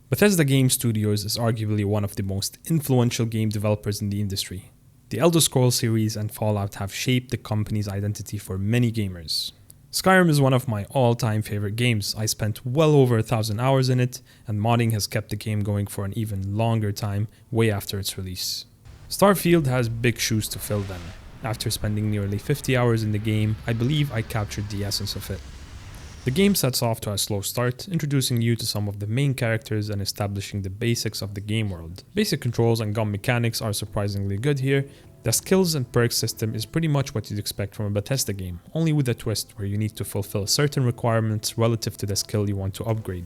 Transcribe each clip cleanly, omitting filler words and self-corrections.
Bethesda Game Studios is arguably one of the most influential game developers in the industry. The Elder Scrolls series and Fallout have shaped the company's identity for many gamers. Skyrim is one of my all-time favorite games. I spent well over 1,000 hours in it, and modding has kept the game going for an even longer time, way after its release. Starfield has big shoes to fill then. After spending nearly 50 hours in the game, I believe I captured the essence of it. The game sets off to a slow start, introducing you to some of the main characters and establishing the basics of the game world. Basic controls and gun mechanics are surprisingly good here. The skills and perks system is pretty much what you'd expect from a Bathesda game, only with a twist where you need to fulfill certain requirements relative to the skill you want to upgrade.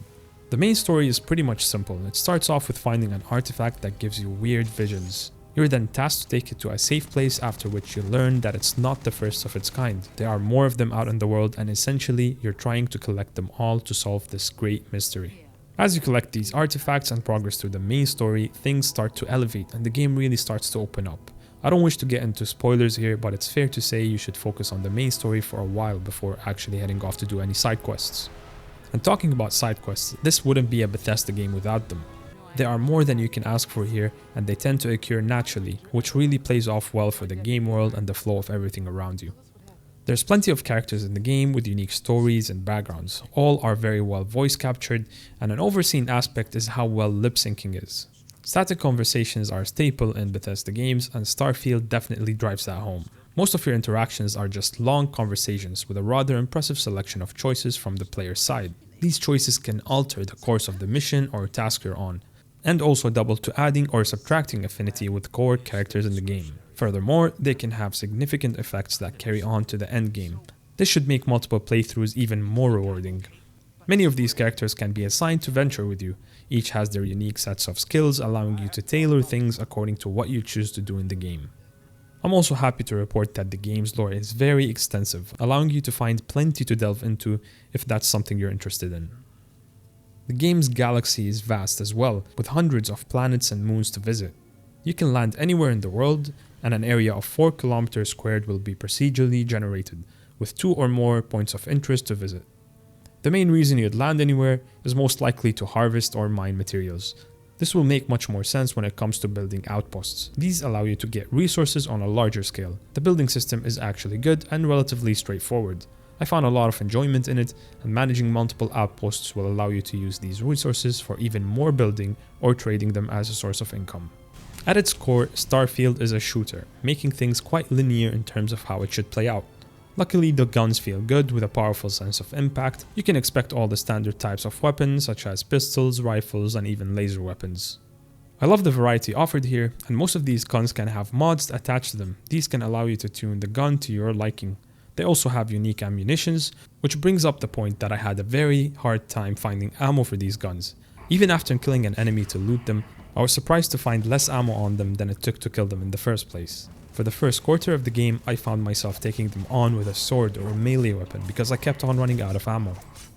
The main story is pretty much simple. It starts off with finding an artifact that gives you weird visions. You're then tasked to take it to a safe place, after which you learn that it's not the first of its kind. There are more of them out in the world, and essentially you're trying to collect them all to solve this great mystery. As you collect these artifacts and progress through the main story, things start to elevate and the game really starts to open up. I don't wish to get into spoilers here, but it's fair to say you should focus on the main story for a while before actually heading off to do any side quests. And talking about side quests, this wouldn't be a Bethesda game without them. There are more than you can ask for here, and they tend to occur naturally, which really plays off well for the game world and the flow of everything around you. There's plenty of characters in the game with unique stories and backgrounds. All are very well voice captured, and an overseen aspect is how well lip syncing is. Static conversations are a staple in Bethesda games, and Starfield definitely drives that home. Most of your interactions are just long conversations with a rather impressive selection of choices from the player's side. These choices can alter the course of the mission or task you're on, and also double to adding or subtracting affinity with core characters in the game. Furthermore, they can have significant effects that carry on to the end game. This should make multiple playthroughs even more rewarding. Many of these characters can be assigned to venture with you. Each has their unique sets of skills, allowing you to tailor things according to what you choose to do in the game. I'm also happy to report that the game's lore is very extensive, allowing you to find plenty to delve into if that's something you're interested in. The game's galaxy is vast as well, with hundreds of planets and moons to visit. You can land anywhere in the world, and an area of 4 km squared will be procedurally generated, with 2 or more points of interest to visit. The main reason you'd land anywhere is most likely to harvest or mine materials. This will make much more sense when it comes to building outposts. These allow you to get resources on a larger scale. The building system is actually good and relatively straightforward. I found a lot of enjoyment in it, and managing multiple outposts will allow you to use these resources for even more building or trading them as a source of income. At its core, Starfield is a shooter, making things quite linear in terms of how it should play out. Luckily, the guns feel good with a powerful sense of impact. You can expect all the standard types of weapons such as pistols, rifles, and even laser weapons. I love the variety offered here, and most of these guns can have mods attached to them. These can allow you to tune the gun to your liking. They also have unique ammunitions, which brings up the point that I had a very hard time finding ammo for these guns. Even after killing an enemy to loot them, I was surprised to find less ammo on them than it took to kill them in the first place. For the first quarter of the game, I found myself taking them on with a sword or a melee weapon because I kept on running out of ammo.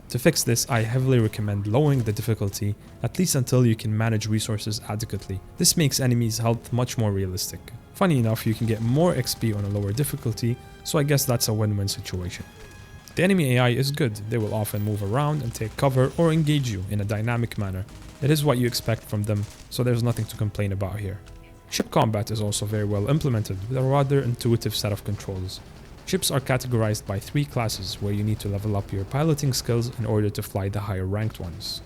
To fix this, I heavily recommend lowering the difficulty, at least until you can manage resources adequately. This makes enemies' health much more realistic. Funny enough, you can get more XP on a lower difficulty, so I guess that's a win-win situation. The enemy AI is good. They will often move around and take cover or engage you in a dynamic manner. It is what you expect from them, so there's nothing to complain about here. Ship combat is also very well implemented with a rather intuitive set of controls. Ships are categorized by 3 classes where you need to level up your piloting skills in order to fly the higher ranked ones.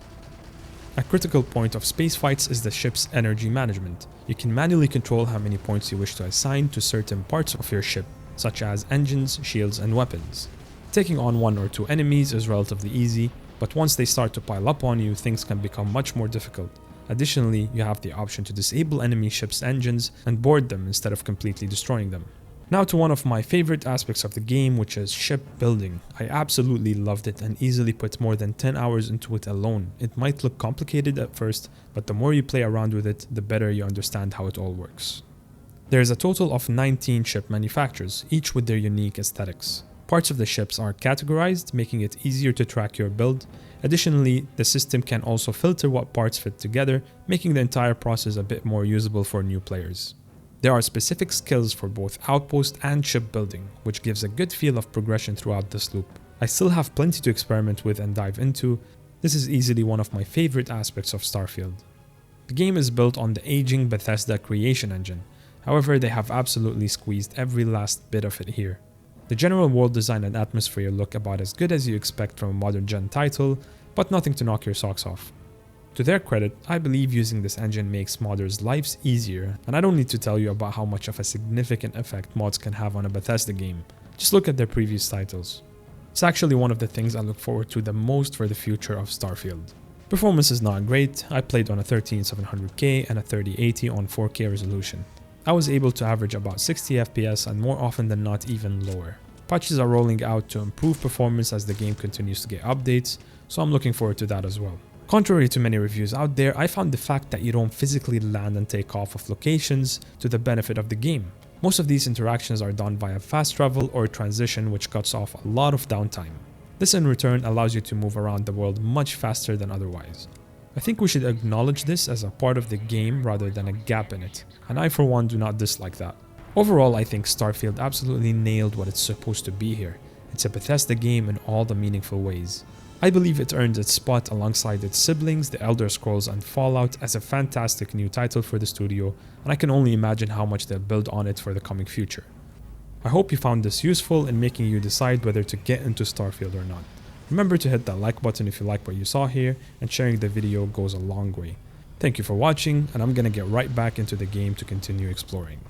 A critical point of space fights is the ship's energy management. You can manually control how many points you wish to assign to certain parts of your ship, such as engines, shields, and weapons. Taking on 1 or 2 enemies is relatively easy, but once they start to pile up on you, things can become much more difficult. Additionally, you have the option to disable enemy ships' engines and board them instead of completely destroying them. Now to one of my favorite aspects of the game, which is ship building. I absolutely loved it and easily put more than 10 hours into it alone. It might look complicated at first, but the more you play around with it, the better you understand how it all works. There is a total of 19 ship manufacturers, each with their unique aesthetics. Parts of the ships are categorized, making it easier to track your build. Additionally, the system can also filter what parts fit together, making the entire process a bit more usable for new players. There are specific skills for both outpost and ship building, which gives a good feel of progression throughout this loop. I still have plenty to experiment with and dive into, This is easily one of my favorite aspects of Starfield. The game is built on the aging Bathesda creation engine, however they have absolutely squeezed every last bit of it here. The general world design and atmosphere look about as good as you expect from a modern gen title, but nothing to knock your socks off. To their credit, I believe using this engine makes modders' lives easier, and I don't need to tell you about how much of a significant effect mods can have on a Bathesda game. Just look at their previous titles. It's actually one of the things I look forward to the most for the future of Starfield. Performance is not great. I played on a 13700K and a 3080 on 4K resolution. I was able to average about 60 FPS and more often than not even lower. Patches are rolling out to improve performance as the game continues to get updates, so I'm looking forward to that as well. Contrary to many reviews out there, I found the fact that you don't physically land and take off of locations to the benefit of the game. Most of these interactions are done via fast travel or transition, which cuts off a lot of downtime. This in return allows you to move around the world much faster than otherwise. I think we should acknowledge this as a part of the game rather than a gap in it, and I for one do not dislike that. Overall, I think Starfield absolutely nailed what it's supposed to be here. It's a Bethesda game in all the meaningful ways. I believe it earned its spot alongside its siblings, The Elder Scrolls and Fallout, as a fantastic new title for the studio, and I can only imagine how much they'll build on it for the coming future. I hope you found this useful in making you decide whether to get into Starfield or not. Remember to hit that like button if you like what you saw here, and sharing the video goes a long way. Thank you for watching, and I'm gonna get right back into the game to continue exploring.